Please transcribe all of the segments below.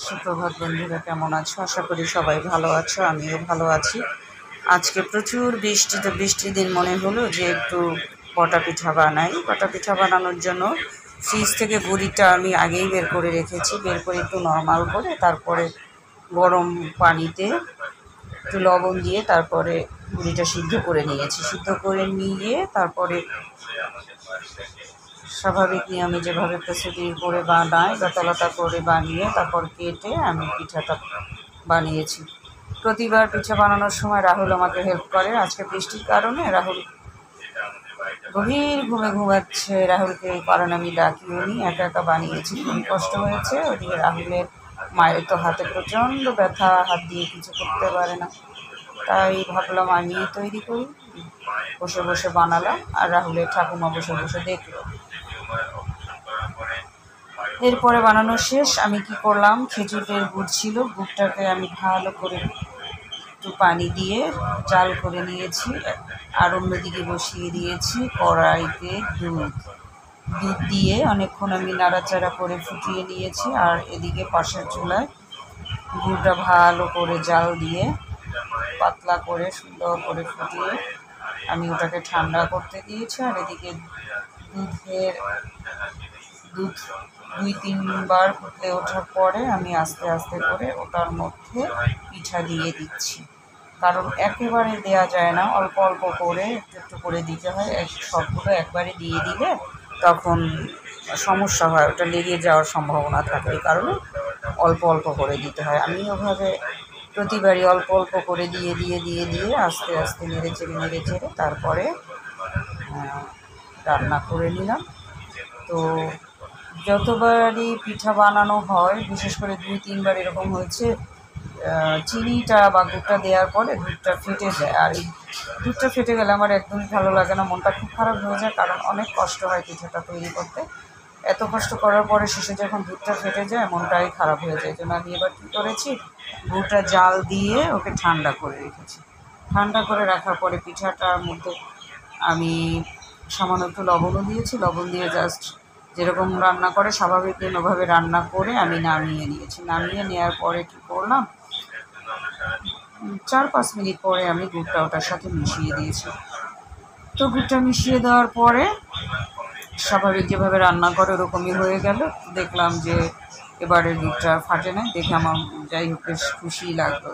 সুপ্রভাত বন্ধুরা, কেমন আছো? আশা করি সবাই ভালো আছো, আমিও ভালো আছি। আজকে প্রচুর বৃষ্টি, তো বৃষ্টির দিন মনে হলো যে একটু পটা পিঠা বানাই। পটা পিঠা বানানোর জন্য ফ্রিজ থেকে গুড়িটা আমি আগেই বের করে রেখেছি। বের করে একটু নরমাল করে তারপরে গরম পানিতে একটু লবণ দিয়ে তারপরে গুড়িটা সিদ্ধ করে নিয়েছি। সিদ্ধ করে নিয়ে তারপরে স্বাভাবিক নিয়মে যেভাবে প্রসিডিউর করে বানায় লতা করে বানিয়ে তারপর কেটে আমি পিঠাটা বানিয়েছি। প্রতিবার পিঠা বানানোর সময় রাহুল আমাকে হেল্প করে। আজকে বৃষ্টির কারণে রাহুল গভীর ঘুমাচ্ছে। রাহুলকে এই কারণে আমি ডাকিও নি, একা একা বানিয়েছি, খুবই কষ্ট হয়েছে। ওদিকে রাহুলের মায়ের তো হাতে প্রচণ্ড ব্যথা, হাত দিয়ে কিছু করতে পারে না, তাই ভাবলাম আমি তৈরি করি। বসে বসে বানালাম আর রাহুলের ঠাকুমা বসে বসে দেখলো। এরপরে বানানো শেষ। আমি কি করলাম, খেজুরের গুড় ছিল, গুড়টাকে আমি ভালো করে একটু পানি দিয়ে জাল করে নিয়েছি। আর অন্যদিকে বসিয়ে দিয়েছি কড়াইতে দুধ দিয়ে অনেকক্ষণ আমি নাড়াচাড়া করে ফুটিয়ে নিয়েছি। আর এদিকে পাশের চুলায় গুড়টা ভালো করে জাল দিয়ে পাতলা করে সুন্দর করে ফুটিয়ে আমি ওটাকে ঠান্ডা করতে দিয়েছি। আর এদিকে দুধ 2-3 বার ফুটে ওঠার পরে আমি আস্তে আস্তে করে ওটার মধ্যে পিঠা দিয়ে দিচ্ছি। কারণ একেবারে দেয়া যায় না, অল্প অল্প করে একটু একটু করে দিতে হয়। সবগুলো একবারে দিয়ে দিলে তখন সমস্যা হয়, ওটা লেগে যাওয়ার সম্ভাবনা থাকে। এই কারণে অল্প অল্প করে দিতে হয়। আমি ওভাবে প্রতিবারই অল্প অল্প করে দিয়ে দিয়ে দিয়ে দিয়ে আস্তে আস্তে নেড়ে চেড়ে তারপরে রান্না করে নিলাম। তো যতবারই পিঠা বানানো হয়, বিশেষ করে 2-3 বার এরকম হয়েছে, চিনিটা বা গুড়টা দেওয়ার পরে দুধটা ফেটে যায়। আর এই দুধটা ফেটে গেলে আমার একদমই ভালো লাগে না, মনটা খুব খারাপ হয়ে যায়। কারণ অনেক কষ্ট হয় পিঠাটা তৈরি করতে। এত কষ্ট করার পরে শেষে যখন দুধটা ফেটে যায় মনটাই খারাপ হয়ে যায়। এই জন্য আমি এবার কী করেছি, গুড়টা জাল দিয়ে ওকে ঠান্ডা করে রেখেছি। ঠান্ডা করে রাখার পরে পিঠাটার মধ্যে আমি সামান্য একটু লবণও দিয়েছি। লবণ দিয়ে জাস্ট যেরকম রান্না করে স্বাভাবিক দিন ওভাবে রান্না করে আমি নামিয়ে নিয়েছি। নামিয়ে নেওয়ার পরে কী করলাম, 4-5 মিনিট পরে আমি গুড়টা ওটার সাথে মিশিয়ে দিয়েছি। তো গুড়টা মিশিয়ে দেওয়ার পরে স্বাভাবিক যেভাবে রান্না করে ওরকমই হয়ে গেল। দেখলাম যে এবারে দুধটা ফাটে না, দেখে আমার যাই হোক বেশ খুশিই লাগলো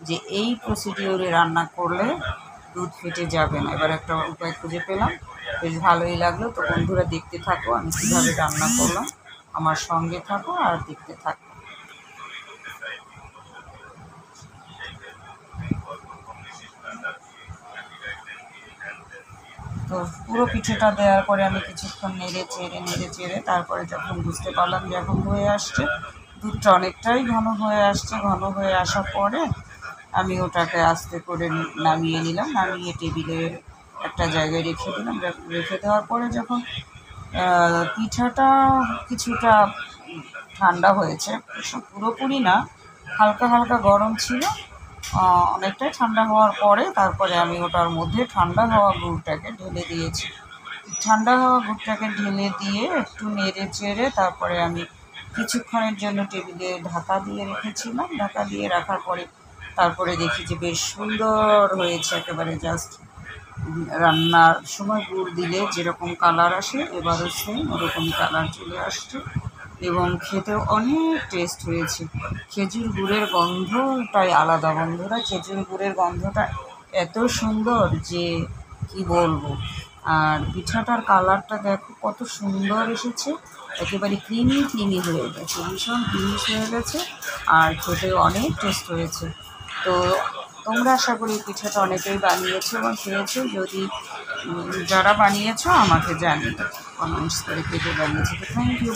যে এই প্রসিডিওরে রান্না করলে দুধ ফেটে যাবে না। এবার একটা উপায় খুঁজে পেলাম, বেশ ভালোই লাগলো। তো বন্ধুরা, দেখতে থাকো আমি কীভাবে রান্না করলাম, আমার সঙ্গে থাকো আর দেখতে থাকো। তো পুরো পিঠেটা দেওয়ার পরে আমি কিছুক্ষণ নেড়ে চেড়ে তারপরে যখন বুঝতে পারলাম যে এখন হয়ে আসছে, দুধটা অনেকটাই ঘন হয়ে আসছে। ঘন হয়ে আসার পরে আমি ওটাকে আস্তে করে নামিয়ে নিলাম। নামিয়ে টেবিলের একটা জায়গায় রেখে দিলাম। রেখে দেওয়ার পরে যখন পিঠাটা কিছুটা ঠান্ডা হয়েছে, পুরোপুরি না, হালকা হালকা গরম ছিল, অনেকটাই ঠান্ডা হওয়ার পরে তারপরে আমি ওটার মধ্যে ঠান্ডা হওয়া গুড়টাকে ঢেলে দিয়েছি। ঠান্ডা হওয়া গুড়টাকে ঢেলে দিয়ে একটু নেড়ে চেড়ে তারপরে আমি কিছুক্ষণের জন্য টেবিলে ঢাকা দিয়ে রেখেছিলাম। ঢাকা দিয়ে রাখার পরে তারপরে দেখি যে বেশ সুন্দর হয়েছে, একেবারে জাস্ট রান্নার সময় গুড় দিলে যেরকম কালার আসে এবারও সেম ওরকমই কালার চলে আসছে এবং খেতেও অনেক টেস্ট হয়েছে। খেজুর গুড়ের গন্ধটাই আলাদা বন্ধুরা, খেজুর গুড়ের গন্ধটা এত সুন্দর যে কি বলবো। আর পিঠাটার কালারটা দেখো কত সুন্দর এসেছে, একেবারে ক্রিমি হয়ে গেছে, ভীষণ ক্রিমিশ হয়ে গেছে আর খেতেও অনেক টেস্ট হয়েছে। তো তোমরা আশা করি পিঠাটা অনেকেই বানিয়েছো এবং খেয়েছো। যদি যারা বানিয়েছো আমাকে জানিও কমেন্টস করে, কেটে বানিয়েছো। তো থ্যাংক ইউ।